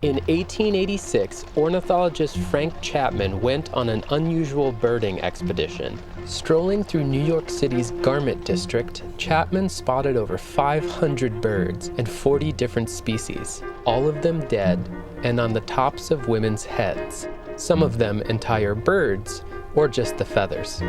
In 1886, ornithologist Frank Chapman went on an unusual birding expedition. Strolling through New York City's Garment District, Chapman spotted over 500 birds and 40 different species, all of them dead and on the tops of women's heads, some of them entire birds or just the feathers.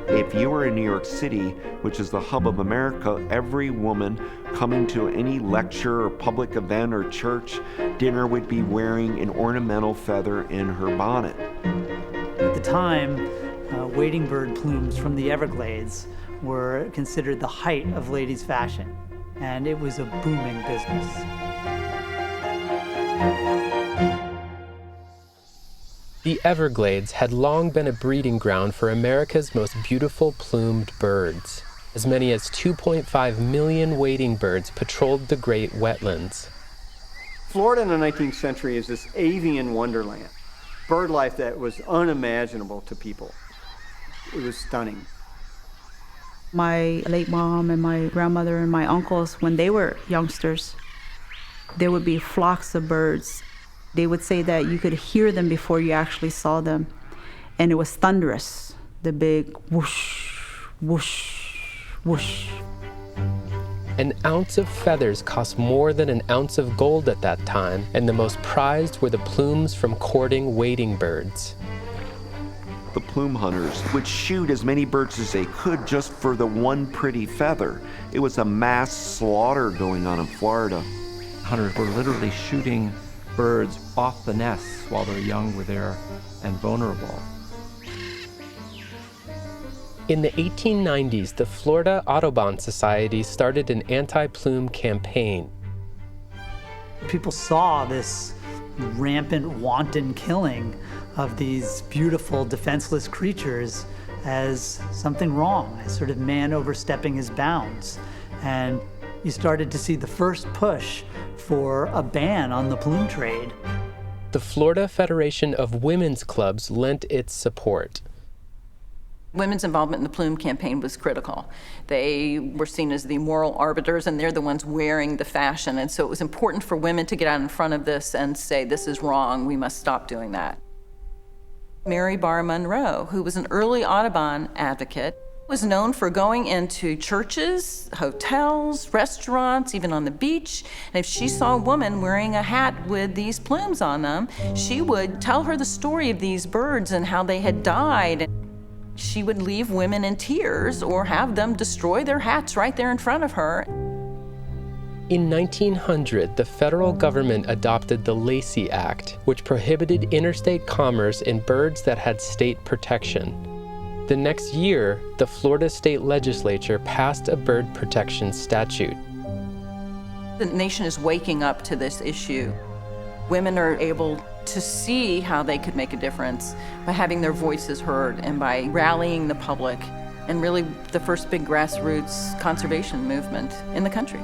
If you were in New York City, which is the hub of America, every woman coming to any lecture or public event or church dinner would be wearing an ornamental feather in her bonnet. At the time, wading bird plumes from the Everglades were considered the height of ladies' fashion, and it was a booming business. The Everglades had long been a breeding ground for America's most beautiful plumed birds. As many as 2.5 million wading birds patrolled the great wetlands. Florida in the 19th century is this avian wonderland. Bird life that was unimaginable to people. It was stunning. My late mom and my grandmother and my uncles, when they were youngsters, there would be flocks of birds. They would say that you could hear them before you actually saw them. And it was thunderous, the big whoosh, whoosh, whoosh. An ounce of feathers cost more than an ounce of gold at that time, and the most prized were the plumes from courting wading birds. The plume hunters would shoot as many birds as they could just for the one pretty feather. It was a mass slaughter going on in Florida. Hunters were literally shooting birds off the nests while their young were there and vulnerable. In the 1890s, the Florida Audubon Society started an anti-plume campaign. People saw this rampant, wanton killing of these beautiful, defenseless creatures as something wrong, as sort of man overstepping his bounds. And you started to see the first push for a ban on the plume trade. The Florida Federation of Women's Clubs lent its support. Women's involvement in the plume campaign was critical. They were seen as the moral arbiters, and they're the ones wearing the fashion. And so it was important for women to get out in front of this and say, this is wrong, we must stop doing that. Mary Barr Monroe, who was an early Audubon advocate, was known for going into churches, hotels, restaurants, even on the beach. And if she saw a woman wearing a hat with these plumes on them, she would tell her the story of these birds and how they had died. She would leave women in tears or have them destroy their hats right there in front of her. In 1900, the federal government adopted the Lacey Act, which prohibited interstate commerce in birds that had state protection. The next year, the Florida state legislature passed a bird protection statute. The nation is waking up to this issue. Women are able to see how they could make a difference by having their voices heard and by rallying the public, and really the first big grassroots conservation movement in the country.